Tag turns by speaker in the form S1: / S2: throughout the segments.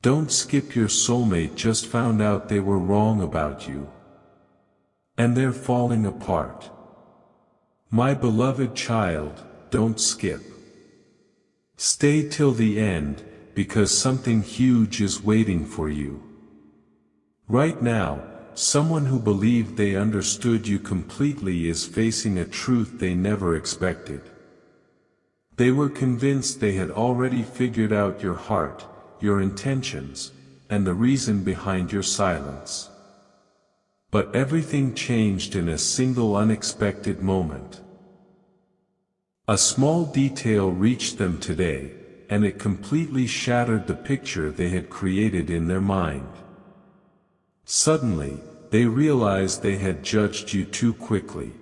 S1: Don't skip. Your soulmate just found out they were wrong about you. And they're falling apart. My beloved child, don't skip. Stay till the end, because something huge is waiting for you. Right now, someone who believed they understood you completely is facing a truth they never expected. They were convinced they had already figured out your heart, your intentions, and the reason behind your silence. But everything changed in a single unexpected moment. A small detail reached them today, and it completely shattered the picture they had created in their mind. Suddenly, they realized they had judged you too quickly.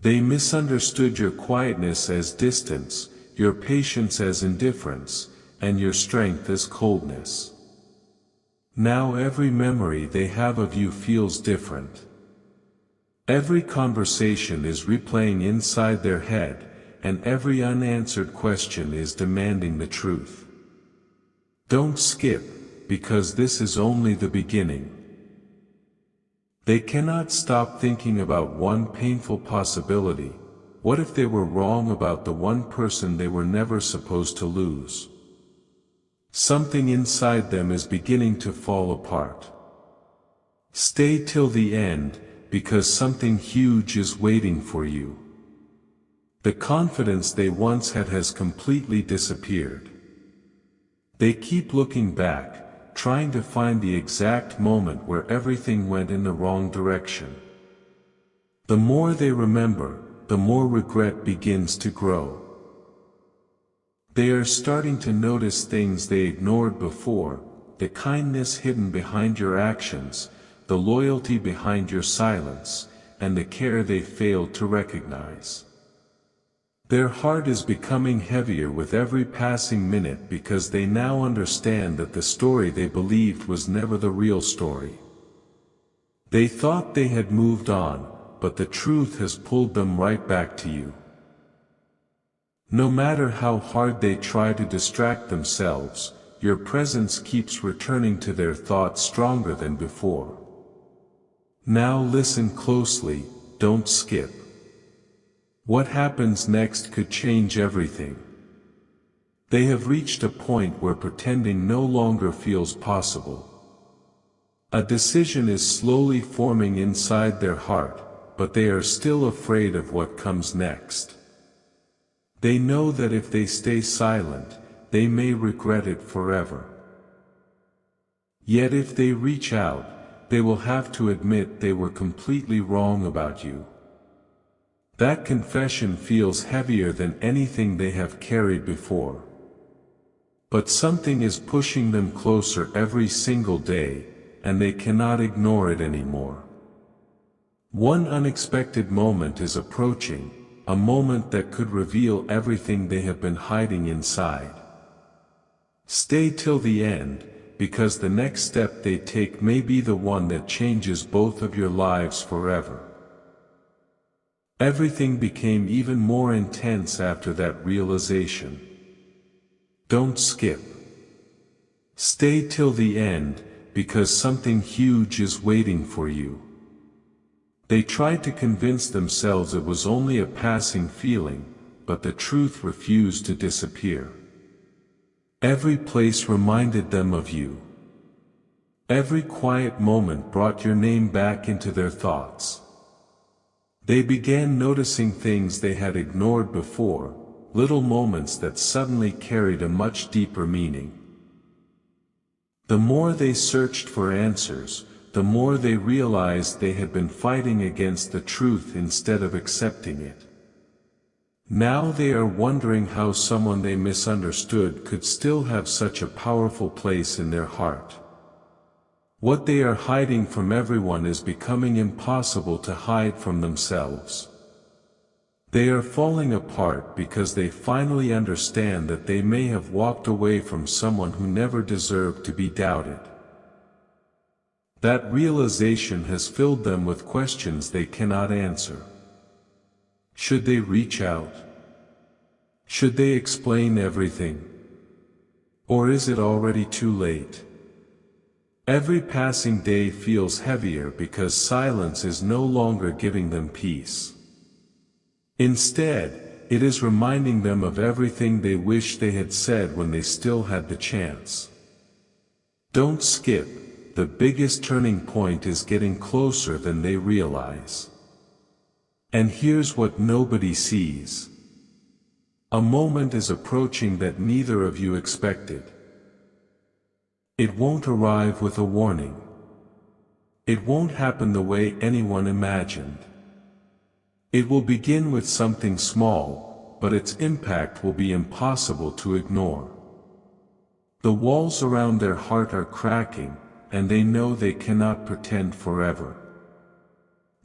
S1: They misunderstood your quietness as distance, your patience as indifference, and your strength as coldness. Now every memory they have of you feels different. Every conversation is replaying inside their head, and every unanswered question is demanding the truth. Don't skip, because this is only the beginning. They cannot stop thinking about one painful possibility. What if they were wrong about the one person they were never supposed to lose? Something inside them is beginning to fall apart. Stay till the end, because something huge is waiting for you. The confidence they once had has completely disappeared. They keep looking back, trying to find the exact moment where everything went in the wrong direction. The more they remember, the more regret begins to grow. They are starting to notice things they ignored before, the kindness hidden behind your actions, the loyalty behind your silence, and the care they failed to recognize. Their heart is becoming heavier with every passing minute because they now understand that the story they believed was never the real story. They thought they had moved on, but the truth has pulled them right back to you. No matter how hard they try to distract themselves, your presence keeps returning to their thoughts stronger than before. Now listen closely, don't skip. What happens next could change everything. They have reached a point where pretending no longer feels possible. A decision is slowly forming inside their heart, but they are still afraid of what comes next. They know that if they stay silent, they may regret it forever. Yet if they reach out, they will have to admit they were completely wrong about you. That confession feels heavier than anything they have carried before. But something is pushing them closer every single day, and they cannot ignore it anymore. One unexpected moment is approaching, a moment that could reveal everything they have been hiding inside. Stay till the end, because the next step they take may be the one that changes both of your lives forever. Everything became even more intense after that realization. Don't skip. Stay till the end, because something huge is waiting for you. They tried to convince themselves it was only a passing feeling, but the truth refused to disappear. Every place reminded them of you. Every quiet moment brought your name back into their thoughts. They began noticing things they had ignored before, little moments that suddenly carried a much deeper meaning. The more they searched for answers, the more they realized they had been fighting against the truth instead of accepting it. Now they are wondering how someone they misunderstood could still have such a powerful place in their heart. What they are hiding from everyone is becoming impossible to hide from themselves. They are falling apart because they finally understand that they may have walked away from someone who never deserved to be doubted. That realization has filled them with questions they cannot answer. Should they reach out? Should they explain everything? Or is it already too late? Every passing day feels heavier because silence is no longer giving them peace. Instead, it is reminding them of everything they wish they had said when they still had the chance. Don't skip, the biggest turning point is getting closer than they realize. And here's what nobody sees. A moment is approaching that neither of you expected. It won't arrive with a warning. It won't happen the way anyone imagined. It will begin with something small, but its impact will be impossible to ignore. The walls around their heart are cracking, and they know they cannot pretend forever.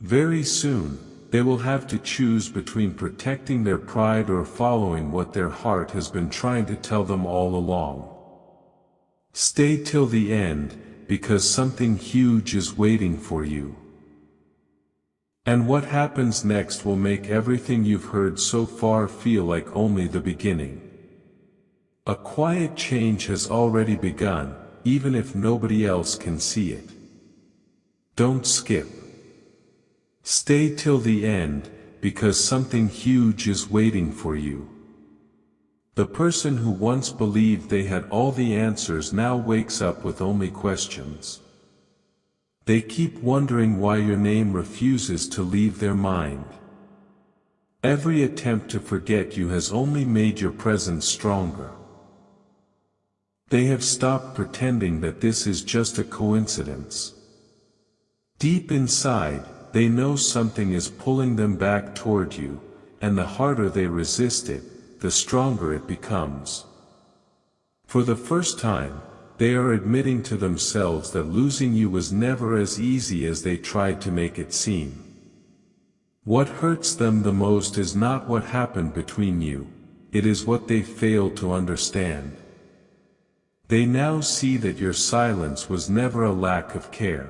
S1: Very soon, they will have to choose between protecting their pride or following what their heart has been trying to tell them all along. Stay till the end, because something huge is waiting for you. And what happens next will make everything you've heard so far feel like only the beginning. A quiet change has already begun, even if nobody else can see it. Don't skip. Stay till the end, because something huge is waiting for you. The person who once believed they had all the answers now wakes up with only questions. They keep wondering why your name refuses to leave their mind. Every attempt to forget you has only made your presence stronger. They have stopped pretending that this is just a coincidence. Deep inside, they know something is pulling them back toward you, and the harder they resist it, the stronger it becomes. For the first time, they are admitting to themselves that losing you was never as easy as they tried to make it seem. What hurts them the most is not what happened between you, it is what they failed to understand. They now see that your silence was never a lack of care.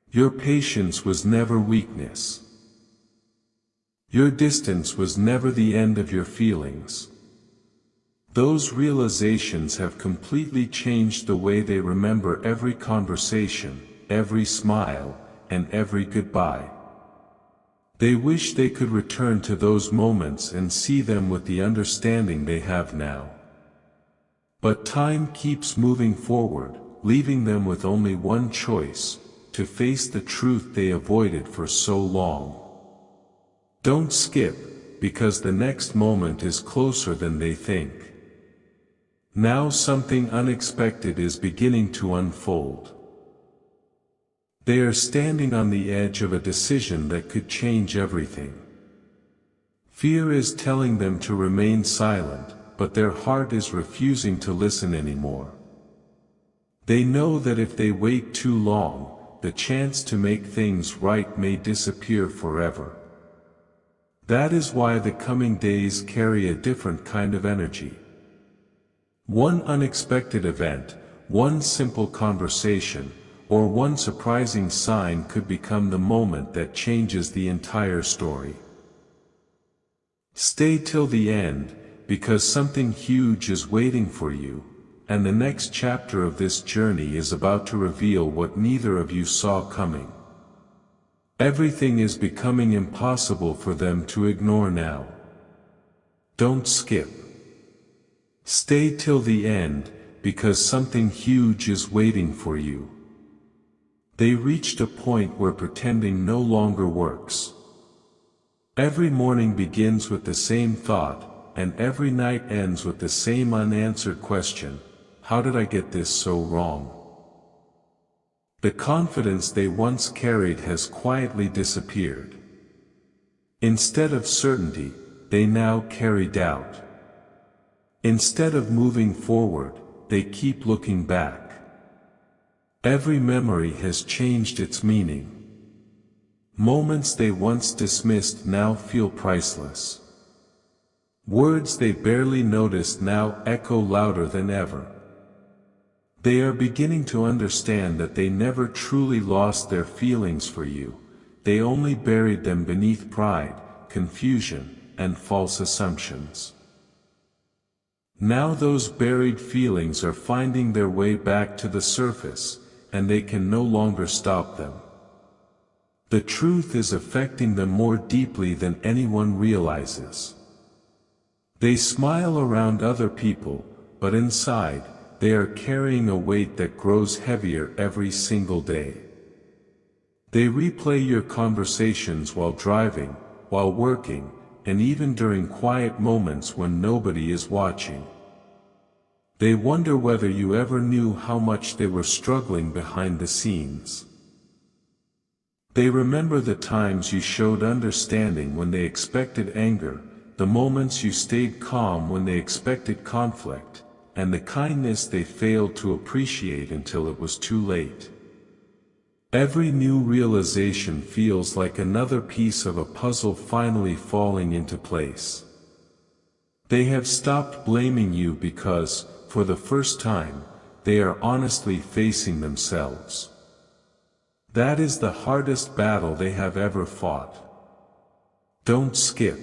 S1: Your patience was never weakness. Your distance was never the end of your feelings. Those realizations have completely changed the way they remember every conversation, every smile, and every goodbye. They wish they could return to those moments and see them with the understanding they have now. But time keeps moving forward, leaving them with only one choice: to face the truth they avoided for so long. Don't skip, because the next moment is closer than they think. Now something unexpected is beginning to unfold. They are standing on the edge of a decision that could change everything. Fear is telling them to remain silent, but their heart is refusing to listen anymore. They know that if they wait too long, the chance to make things right may disappear forever. That is why the coming days carry a different kind of energy. One unexpected event, one simple conversation, or one surprising sign could become the moment that changes the entire story. Stay till the end, because something huge is waiting for you, and the next chapter of this journey is about to reveal what neither of you saw coming. Everything is becoming impossible for them to ignore now. Don't skip. Stay till the end, because something huge is waiting for you. They reached a point where pretending no longer works. Every morning begins with the same thought, and every night ends with the same unanswered question: how did I get this so wrong? The confidence they once carried has quietly disappeared. Instead of certainty, they now carry doubt. Instead of moving forward, they keep looking back. Every memory has changed its meaning. Moments they once dismissed now feel priceless. Words they barely noticed now echo louder than ever. They are beginning to understand that they never truly lost their feelings for you, they only buried them beneath pride, confusion, and false assumptions. Now those buried feelings are finding their way back to the surface, and they can no longer stop them. The truth is affecting them more deeply than anyone realizes. They smile around other people, but inside, they are carrying a weight that grows heavier every single day. They replay your conversations while driving, while working, and even during quiet moments when nobody is watching. They wonder whether you ever knew how much they were struggling behind the scenes. They remember the times you showed understanding when they expected anger, the moments you stayed calm when they expected conflict, and the kindness they failed to appreciate until it was too late. Every new realization feels like another piece of a puzzle finally falling into place. They have stopped blaming you because, for the first time, they are honestly facing themselves. That is the hardest battle they have ever fought. Don't skip.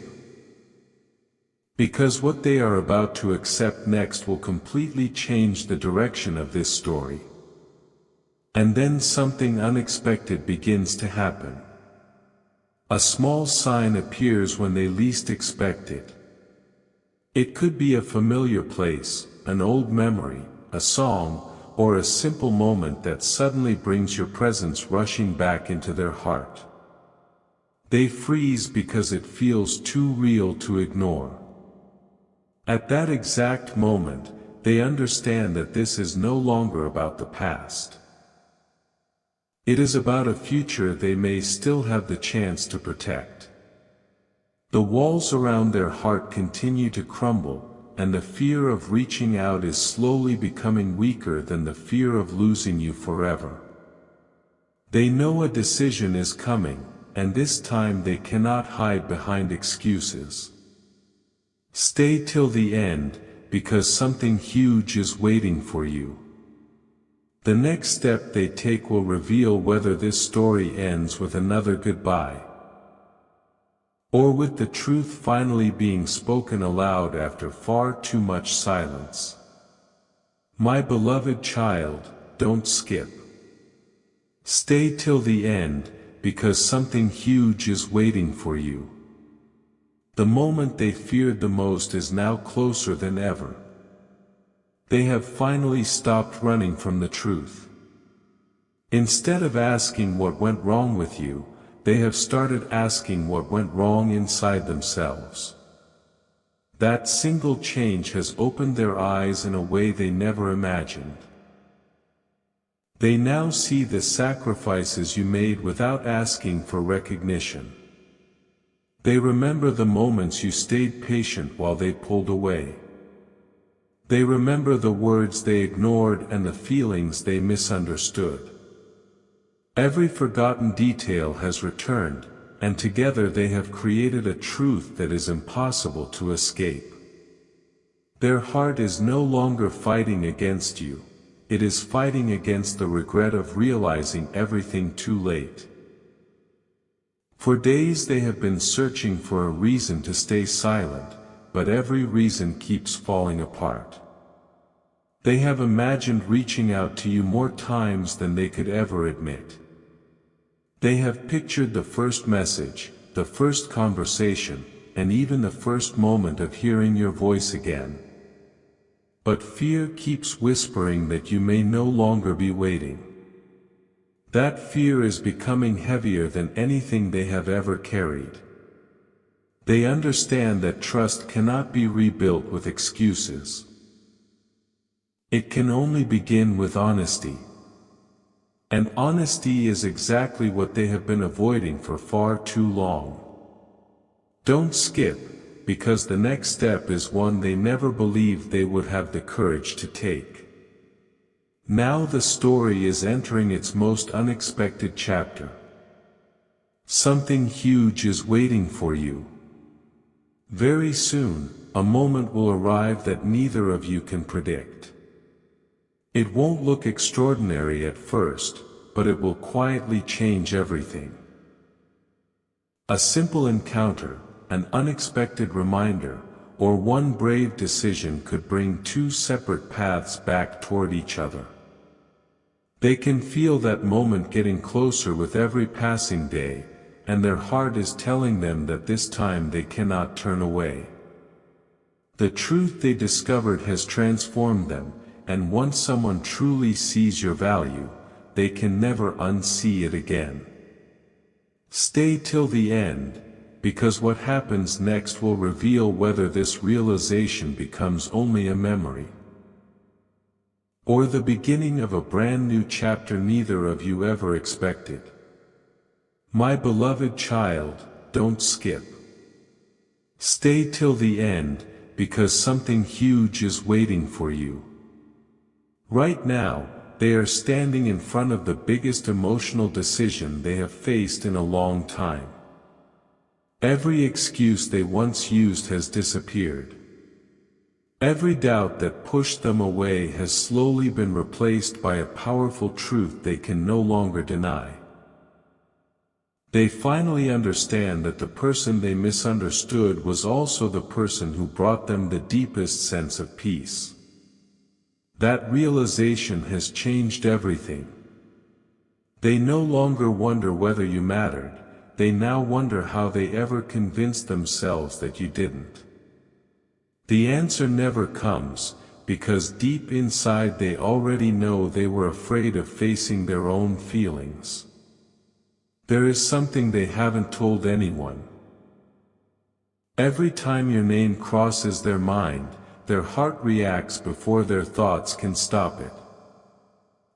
S1: Because what they are about to accept next will completely change the direction of this story. And then something unexpected begins to happen. A small sign appears when they least expect it. It could be a familiar place, an old memory, a song, or a simple moment that suddenly brings your presence rushing back into their heart. They freeze because it feels too real to ignore. At that exact moment, they understand that this is no longer about the past. It is about a future they may still have the chance to protect. The walls around their heart continue to crumble, and the fear of reaching out is slowly becoming weaker than the fear of losing you forever. They know a decision is coming, and this time they cannot hide behind excuses. Stay till the end, because something huge is waiting for you. The next step they take will reveal whether this story ends with another goodbye, or with the truth finally being spoken aloud after far too much silence. My beloved child, don't skip. Stay till the end, because something huge is waiting for you. The moment they feared the most is now closer than ever. They have finally stopped running from the truth. Instead of asking what went wrong with you, they have started asking what went wrong inside themselves. That single change has opened their eyes in a way they never imagined. They now see the sacrifices you made without asking for recognition. They remember the moments you stayed patient while they pulled away. They remember the words they ignored and the feelings they misunderstood. Every forgotten detail has returned, and together they have created a truth that is impossible to escape. Their heart is no longer fighting against you, it is fighting against the regret of realizing everything too late. For days they have been searching for a reason to stay silent, but every reason keeps falling apart. They have imagined reaching out to you more times than they could ever admit. They have pictured the first message, the first conversation, and even the first moment of hearing your voice again. But fear keeps whispering that you may no longer be waiting. That fear is becoming heavier than anything they have ever carried. They understand that trust cannot be rebuilt with excuses. It can only begin with honesty. And honesty is exactly what they have been avoiding for far too long. Don't skip, because the next step is one they never believed they would have the courage to take. Now the story is entering its most unexpected chapter. Something huge is waiting for you. Very soon, a moment will arrive that neither of you can predict. It won't look extraordinary at first, but it will quietly change everything. A simple encounter, an unexpected reminder, or one brave decision could bring two separate paths back toward each other. They can feel that moment getting closer with every passing day, and their heart is telling them that this time they cannot turn away. The truth they discovered has transformed them, and once someone truly sees your value, they can never unsee it again. Stay till the end, because what happens next will reveal whether this realization becomes only a memory, or the beginning of a brand new chapter neither of you ever expected. My beloved child, don't skip. Stay till the end, because something huge is waiting for you. Right now, they are standing in front of the biggest emotional decision they have faced in a long time. Every excuse they once used has disappeared. Every doubt that pushed them away has slowly been replaced by a powerful truth they can no longer deny. They finally understand that the person they misunderstood was also the person who brought them the deepest sense of peace. That realization has changed everything. They no longer wonder whether you mattered, they now wonder how they ever convinced themselves that you didn't. The answer never comes, because deep inside they already know they were afraid of facing their own feelings. There is something they haven't told anyone. Every time your name crosses their mind, their heart reacts before their thoughts can stop it.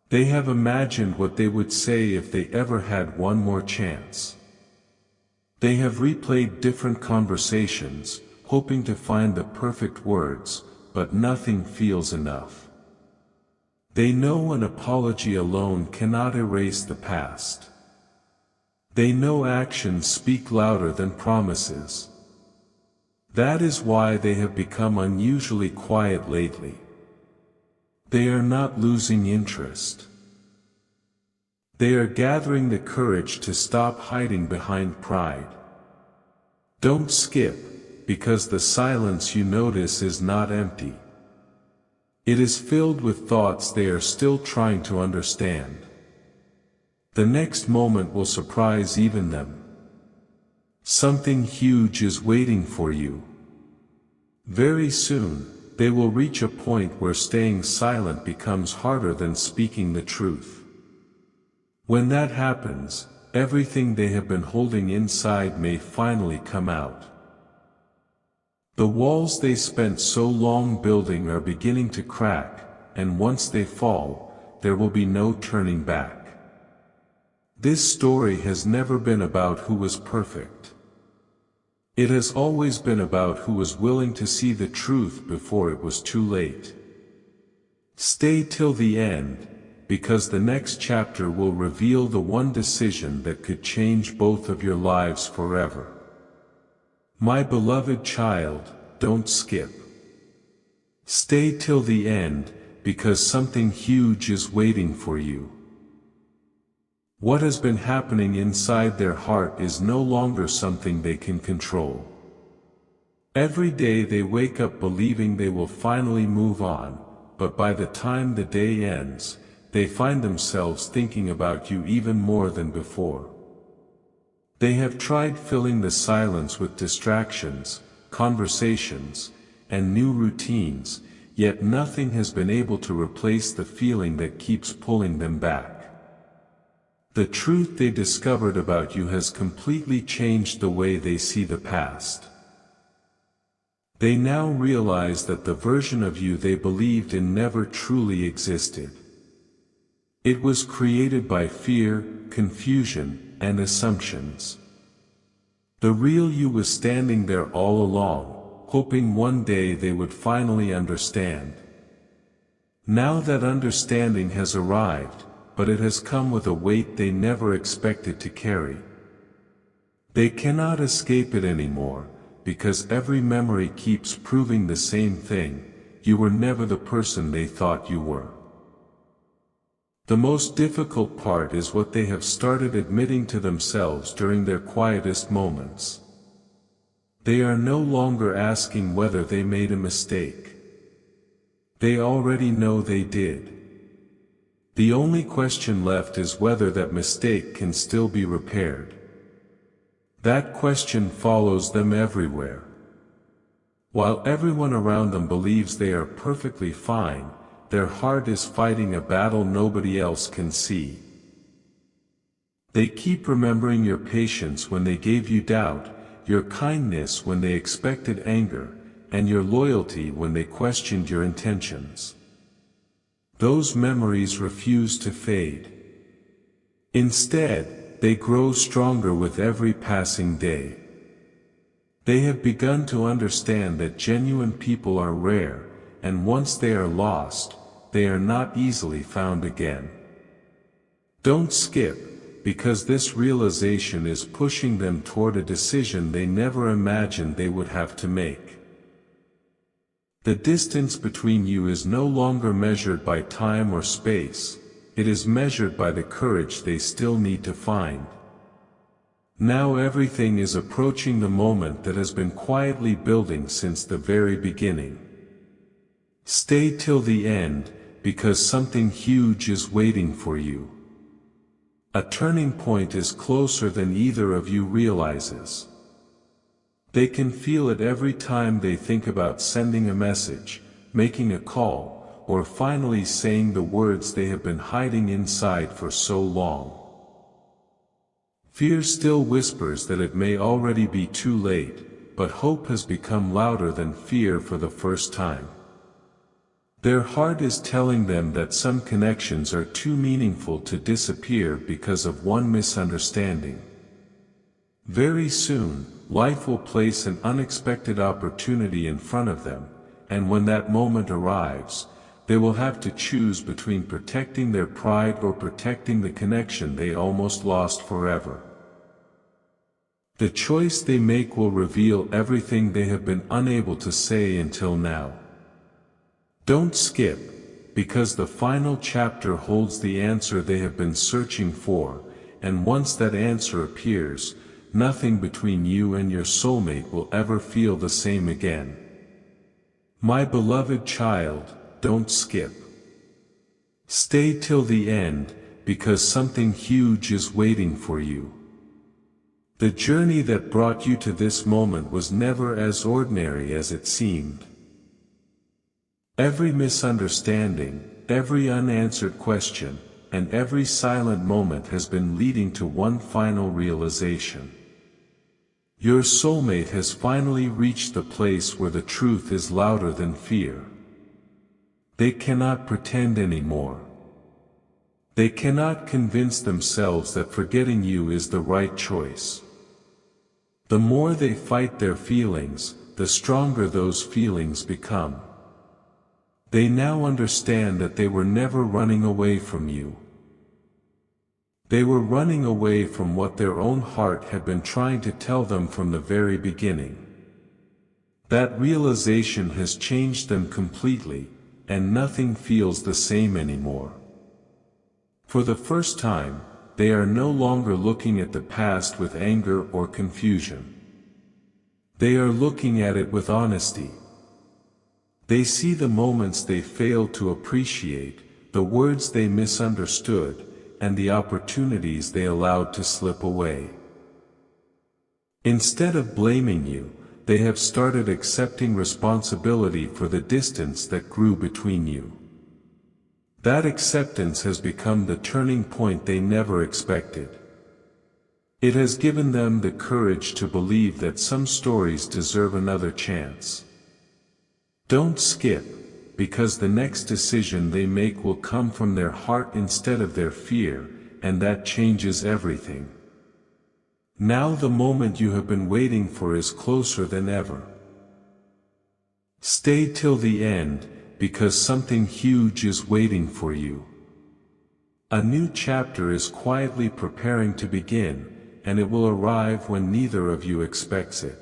S1: They have imagined what they would say if they ever had one more chance. They have replayed different conversations, hoping to find the perfect words, but nothing feels enough. They know an apology alone cannot erase the past. They know actions speak louder than promises. That is why they have become unusually quiet lately. They are not losing interest. They are gathering the courage to stop hiding behind pride. Don't skip, because the silence you notice is not empty. It is filled with thoughts they are still trying to understand. The next moment will surprise even them. Something huge is waiting for you. Very soon, they will reach a point where staying silent becomes harder than speaking the truth. When that happens, everything they have been holding inside may finally come out. The walls they spent so long building are beginning to crack, and once they fall, there will be no turning back. This story has never been about who was perfect. It has always been about who was willing to see the truth before it was too late. Stay till the end, because the next chapter will reveal the one decision that could change both of your lives forever. My beloved child, don't skip. Stay till the end, because something huge is waiting for you. What has been happening inside their heart is no longer something they can control. Every day they wake up believing they will finally move on, but by the time the day ends, they find themselves thinking about you even more than before. They have tried filling the silence with distractions, conversations, and new routines, yet nothing has been able to replace the feeling that keeps pulling them back. The truth they discovered about you has completely changed the way they see the past. They now realize that the version of you they believed in never truly existed. It was created by fear, confusion, and assumptions. The real you was standing there all along, hoping one day they would finally understand. Now that understanding has arrived, but it has come with a weight they never expected to carry. They cannot escape it anymore, because every memory keeps proving the same thing: you were never the person they thought you were. The most difficult part is what they have started admitting to themselves during their quietest moments. They are no longer asking whether they made a mistake. They already know they did. The only question left is whether that mistake can still be repaired. That question follows them everywhere. While everyone around them believes they are perfectly fine, their heart is fighting a battle nobody else can see. They keep remembering your patience when they gave you doubt, your kindness when they expected anger, and your loyalty when they questioned your intentions. Those memories refuse to fade. Instead, they grow stronger with every passing day. They have begun to understand that genuine people are rare, and once they are lost, they are not easily found again. Don't skip, because this realization is pushing them toward a decision they never imagined they would have to make. The distance between you is no longer measured by time or space, it is measured by the courage they still need to find. Now everything is approaching the moment that has been quietly building since the very beginning. Stay till the end, because something huge is waiting for you. A turning point is closer than either of you realizes. They can feel it every time they think about sending a message, making a call, or finally saying the words they have been hiding inside for so long. Fear still whispers that it may already be too late, but hope has become louder than fear for the first time. Their heart is telling them that some connections are too meaningful to disappear because of one misunderstanding. Very soon, life will place an unexpected opportunity in front of them, and when that moment arrives, they will have to choose between protecting their pride or protecting the connection they almost lost forever. The choice they make will reveal everything they have been unable to say until now. Don't skip, because the final chapter holds the answer they have been searching for, and once that answer appears, nothing between you and your soulmate will ever feel the same again. My beloved child, don't skip. Stay till the end, because something huge is waiting for you. The journey that brought you to this moment was never as ordinary as it seemed. Every misunderstanding, every unanswered question, and every silent moment has been leading to one final realization. Your soulmate has finally reached the place where the truth is louder than fear. They cannot pretend anymore. They cannot convince themselves that forgetting you is the right choice. The more they fight their feelings, the stronger those feelings become. They now understand that they were never running away from you. They were running away from what their own heart had been trying to tell them from the very beginning. That realization has changed them completely, and nothing feels the same anymore. For the first time, they are no longer looking at the past with anger or confusion. They are looking at it with honesty. They see the moments they failed to appreciate, the words they misunderstood, and the opportunities they allowed to slip away. Instead of blaming you, they have started accepting responsibility for the distance that grew between you. That acceptance has become the turning point they never expected. It has given them the courage to believe that some stories deserve another chance. Don't skip, because the next decision they make will come from their heart instead of their fear, and that changes everything. Now the moment you have been waiting for is closer than ever. Stay till the end, because something huge is waiting for you. A new chapter is quietly preparing to begin, and it will arrive when neither of you expects it.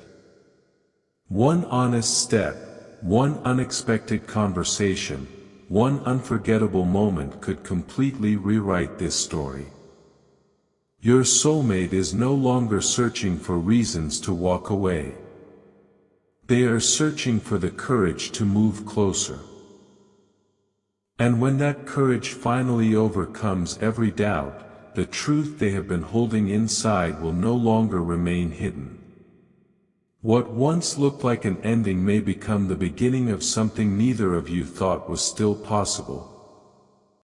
S1: One honest step, one unexpected conversation, one unforgettable moment could completely rewrite this story. Your soulmate is no longer searching for reasons to walk away. They are searching for the courage to move closer. And when that courage finally overcomes every doubt, the truth they have been holding inside will no longer remain hidden. What once looked like an ending may become the beginning of something neither of you thought was still possible.